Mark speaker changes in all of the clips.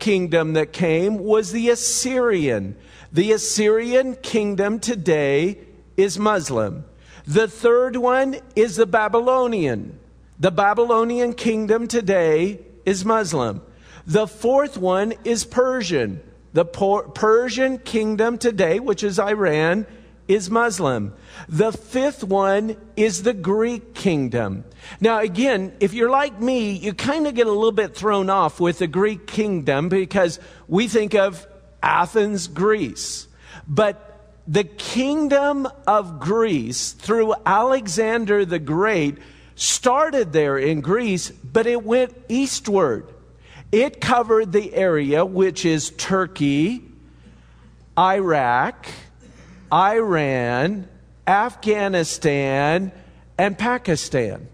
Speaker 1: kingdom that came was the Assyrian. The Assyrian kingdom today is Muslim. The third one is the Babylonian. The Babylonian kingdom today is Muslim. The fourth one is Persian. The Persian kingdom today, which is Iran, is Muslim. The fifth one is the Greek kingdom. Now, again, if you're like me, you kind of get a little bit thrown off with the Greek kingdom because we think of Athens, Greece. But the kingdom of Greece, through Alexander the Great, started there in Greece, but it went eastward. It covered the area which is Turkey, Iraq, Iran, Afghanistan, and Pakistan.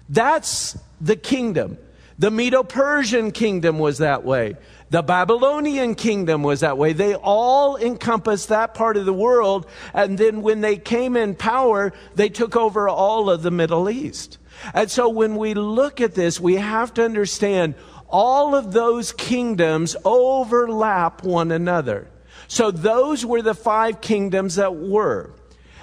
Speaker 1: That's the kingdom. The Medo-Persian kingdom was that way. The Babylonian kingdom was that way. They all encompassed that part of the world. And then when they came in power, they took over all of the Middle East. And so when we look at this, we have to understand all of those kingdoms overlap one another. So those were the five kingdoms that were.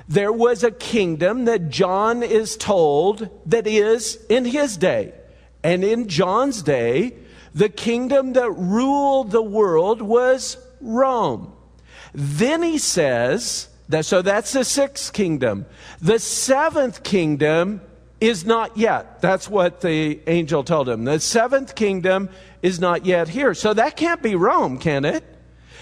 Speaker 1: There was a kingdom that John is told that is in his day. And in John's day, the kingdom that ruled the world was Rome. Then he says, so that's the sixth kingdom. The seventh kingdom is not yet. That's what the angel told him. The seventh kingdom is not yet here. So that can't be Rome, can it?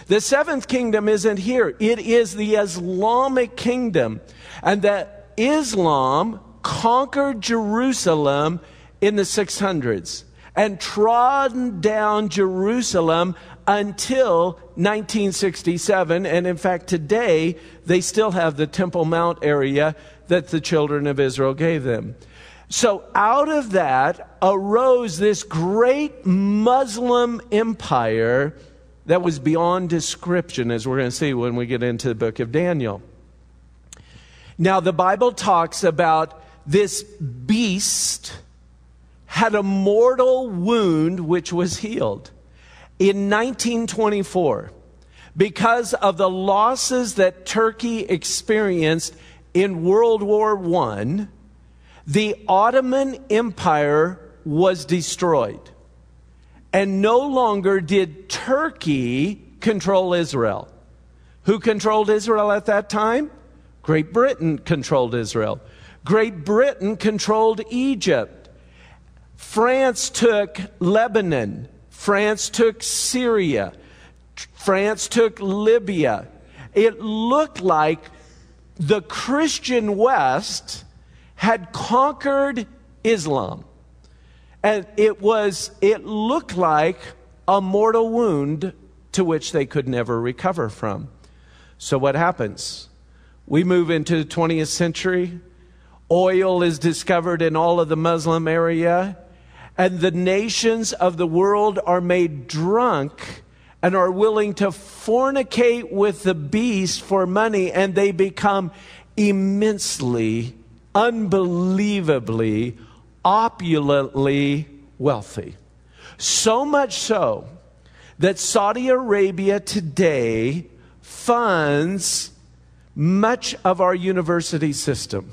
Speaker 1: The seventh kingdom isn't here. It is the Islamic kingdom. And that Islam conquered Jerusalem in the 600s and trod down Jerusalem until 1967. And in fact, today, they still have the Temple Mount area that the children of Israel gave them. So out of that arose this great Muslim empire that was beyond description, as we're going to see when we get into the book of Daniel. Now, the Bible talks about this beast had a mortal wound which was healed. In 1924, because of the losses that Turkey experienced in World War I, the Ottoman Empire was destroyed. And no longer did Turkey control Israel. Who controlled Israel at that time? Great Britain controlled Israel. Great Britain controlled Egypt. France took Lebanon. France took Syria. France took Libya. It looked like the Christian West had conquered Islam. And it looked like a mortal wound to which they could never recover from. So what happens? We move into the 20th century. Oil is discovered in all of the Muslim area. And the nations of the world are made drunk and are willing to fornicate with the beast for money. And they become immensely, unbelievably, opulently wealthy. So much so that Saudi Arabia today funds much of our university system.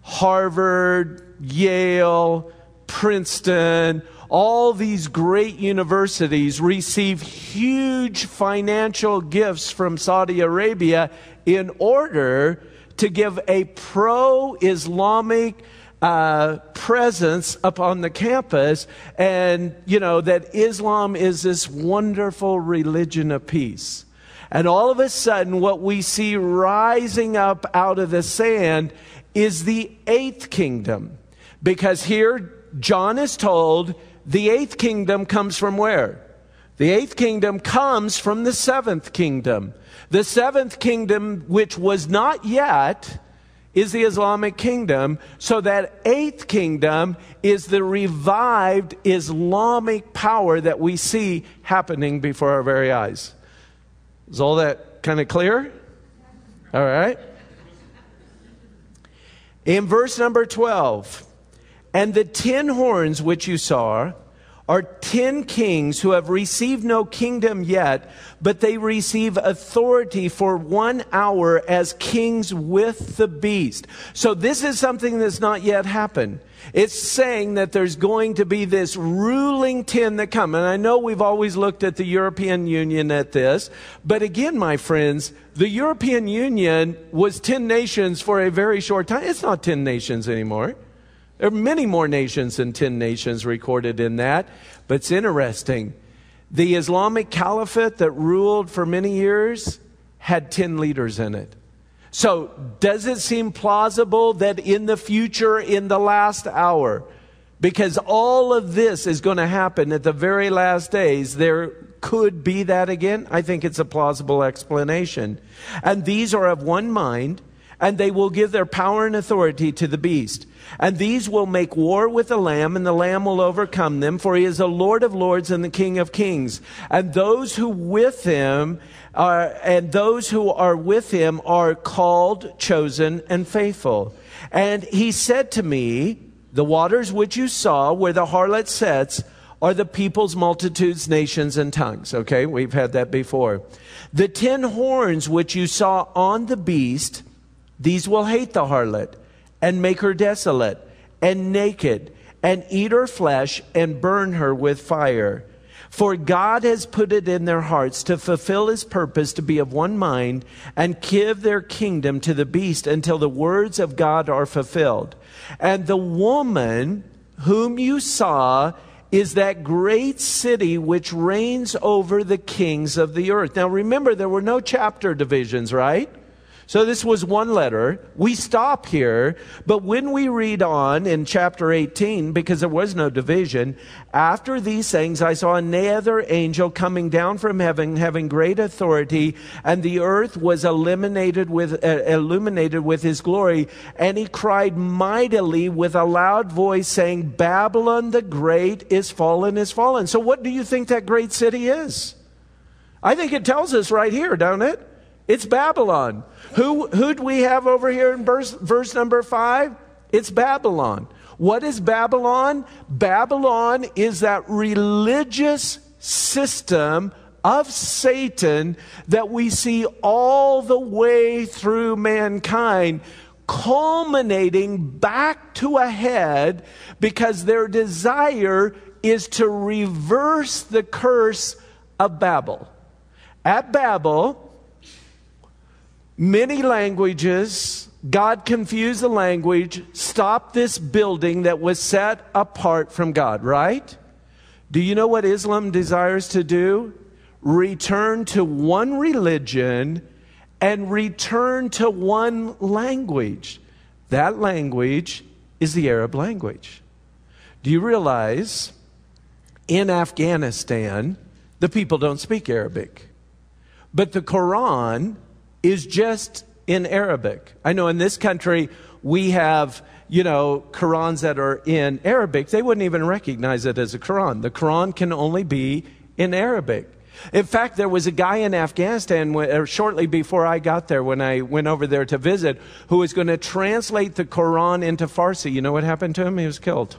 Speaker 1: Harvard, Yale, Princeton, all these great universities receive huge financial gifts from Saudi Arabia in order to give a pro-Islamic presence upon the campus, and that Islam is this wonderful religion of peace. And all of a sudden, what we see rising up out of the sand is the eighth kingdom. Because here, John is told the eighth kingdom comes from where? The eighth kingdom comes from the seventh kingdom. The seventh kingdom, which was not yet, is the Islamic kingdom. So that eighth kingdom is the revived Islamic power that we see happening before our very eyes. Is all that kind of clear? All right. In verse number 12, and the 10 horns which you saw are 10 kings who have received no kingdom yet, but they receive authority for 1 hour as kings with the beast. So this is something that's not yet happened. It's saying that there's going to be this ruling 10 that come. And I know we've always looked at the European Union at this. But again, my friends, the European Union was 10 nations for a very short time. It's not 10 nations anymore. There are many more nations than 10 nations recorded in that. But it's interesting. The Islamic Caliphate that ruled for many years had 10 leaders in it. So does it seem plausible that in the future, in the last hour, because all of this is going to happen at the very last days, there could be that again? I think it's a plausible explanation. And these are of one mind, and they will give their power and authority to the beast. And these will make war with the Lamb, and the Lamb will overcome them, for he is the Lord of lords and the King of kings. And those who with him are with him are called, chosen, and faithful. And he said to me, the waters which you saw, where the harlot sits, are the peoples, multitudes, nations, and tongues. Okay, we've had that before. The 10 horns which you saw on the beast, these will hate the harlot, and make her desolate, and naked, and eat her flesh, and burn her with fire. For God has put it in their hearts to fulfill his purpose, to be of one mind, and give their kingdom to the beast until the words of God are fulfilled. And the woman whom you saw is that great city which reigns over the kings of the earth. Now remember, there were no chapter divisions, right? So this was one letter. We stop here, but when we read on in chapter 18, because there was no division, after these things I saw another angel coming down from heaven, having great authority, and the earth was illuminated with his glory. And he cried mightily with a loud voice, saying, Babylon the great is fallen, is fallen. So what do you think that great city is? I think it tells us right here, don't it? It's Babylon. Who do we have over here in verse number 5? It's Babylon. What is Babylon? Babylon is that religious system of Satan that we see all the way through mankind, culminating back to a head because their desire is to reverse the curse of Babel. At Babel, many languages, God confused the language, stopped this building that was set apart from God, right? Do you know what Islam desires to do? Return to one religion and return to one language. That language is the Arab language. Do you realize in Afghanistan, the people don't speak Arabic, but the Quran is just in Arabic. I know in this country we have, Qurans that are in Arabic. They wouldn't even recognize it as a Quran. The Quran can only be in Arabic. In fact, there was a guy in Afghanistan shortly before I got there, when I went over there to visit, who was going to translate the Quran into Farsi. You know what happened to him? He was killed.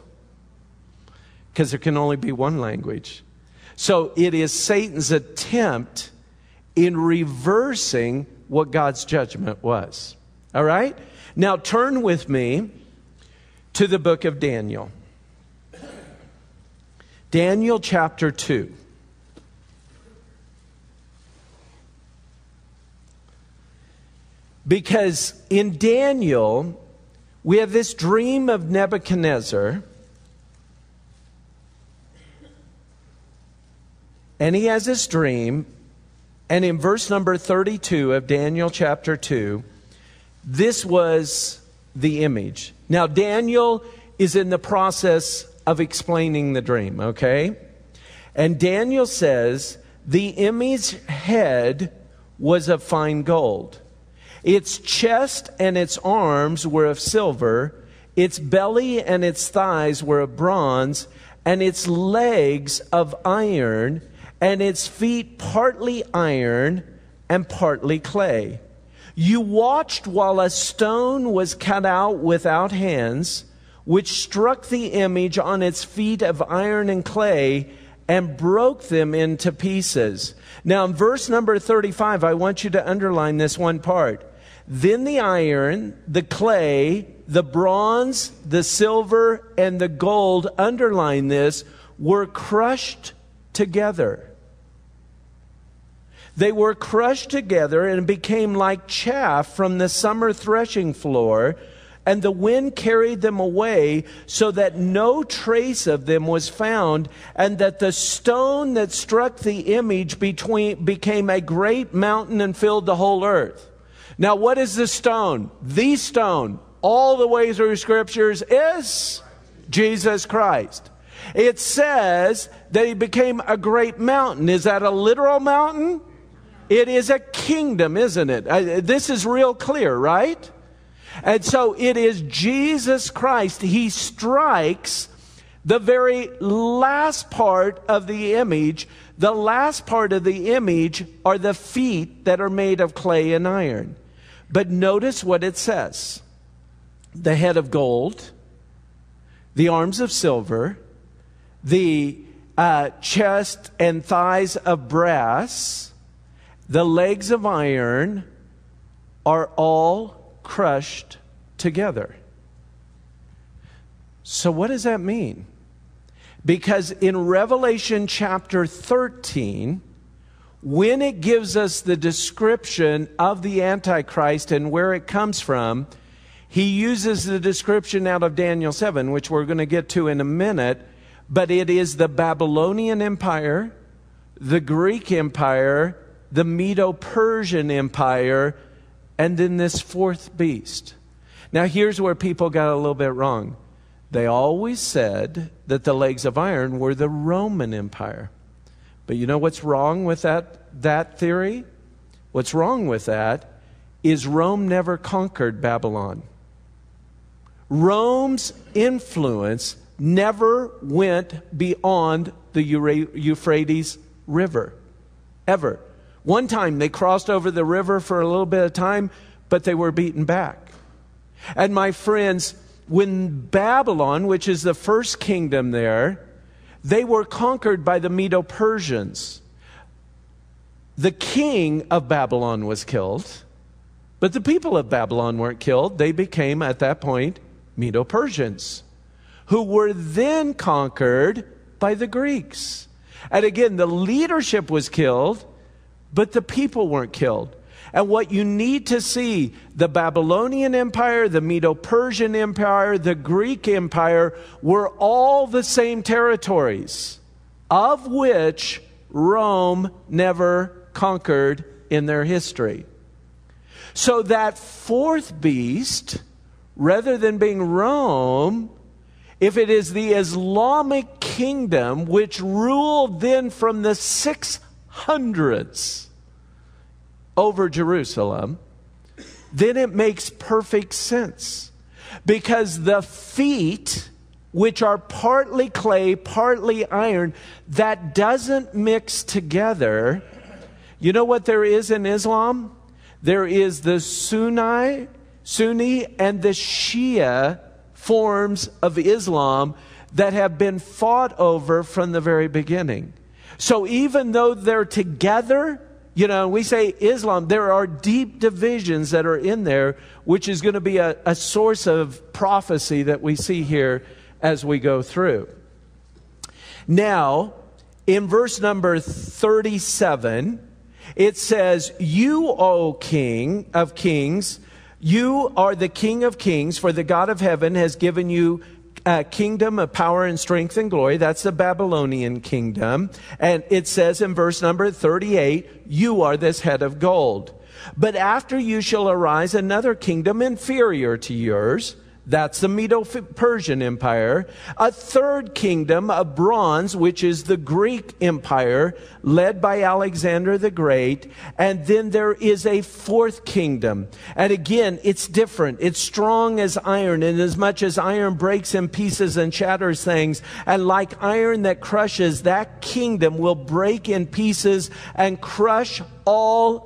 Speaker 1: Because there can only be one language. So it is Satan's attempt in reversing what God's judgment was. All right? Now turn with me to the book of Daniel. Daniel chapter 2. Because in Daniel, we have this dream of Nebuchadnezzar. And he has this dream. And in verse number 32 of Daniel chapter 2, this was the image. Now, Daniel is in the process of explaining the dream, okay? And Daniel says, the image head was of fine gold. Its chest and its arms were of silver. Its belly and its thighs were of bronze. And its legs of iron. And its feet partly iron and partly clay. You watched while a stone was cut out without hands, which struck the image on its feet of iron and clay and broke them into pieces. Now in verse number 35, I want you to underline this one part. Then the iron, the clay, the bronze, the silver, and the gold, underline this, were crushed together. They were crushed together and became like chaff from the summer threshing floor, and the wind carried them away so that no trace of them was found, and that the stone that struck the image became a great mountain and filled the whole earth. Now, what is the stone? The stone, all the way through Scriptures, is Jesus Christ. It says that he became a great mountain. Is that a literal mountain? It is a kingdom, isn't it? This is real clear, right? And so it is Jesus Christ. He strikes the very last part of the image. The last part of the image are the feet that are made of clay and iron. But notice what it says. The head of gold, the arms of silver, the chest and thighs of brass, the legs of iron are all crushed together. So what does that mean? Because in Revelation chapter 13, when it gives us the description of the Antichrist and where it comes from, he uses the description out of Daniel 7, which we're going to get to in a minute, but it is the Babylonian Empire, the Greek Empire, the Medo-Persian Empire, and then this fourth beast. Now here's where people got a little bit wrong. They always said that the legs of iron were the Roman Empire. But you know what's wrong with that theory? What's wrong with that is Rome never conquered Babylon. Rome's influence never went beyond the Euphrates River, ever. One time they crossed over the river for a little bit of time, but they were beaten back. And my friends, when Babylon, which is the first kingdom there, they were conquered by the Medo-Persians. The king of Babylon was killed, but the people of Babylon weren't killed. They became, at that point, Medo-Persians, who were then conquered by the Greeks. And again, the leadership was killed, but the people weren't killed. And what you need to see, the Babylonian Empire, the Medo-Persian Empire, the Greek Empire were all the same territories, of which Rome never conquered in their history. So that fourth beast, rather than being Rome, if it is the Islamic kingdom, which ruled then from the 600s over Jerusalem, then it makes perfect sense. Because the feet, which are partly clay, partly iron, that doesn't mix together. You know what there is in Islam? There is the Sunni and the Shia forms of Islam that have been fought over from the very beginning. So even though they're together, you know, we say Islam, there are deep divisions that are in there, which is going to be a source of prophecy that we see here as we go through. Now, in verse number 37, it says, "You, O King of kings, you are the King of kings, for the God of heaven has given you a kingdom of power and strength and glory." That's the Babylonian kingdom. And it says in verse number 38, "You are this head of gold. But after you shall arise another kingdom inferior to yours." That's the Medo-Persian Empire. "A third kingdom of bronze, which is the Greek Empire, led by Alexander the Great. And then there is a fourth kingdom." And again, it's different. It's strong as iron, and as much as iron breaks in pieces and shatters things, and like iron that crushes, that kingdom will break in pieces and crush all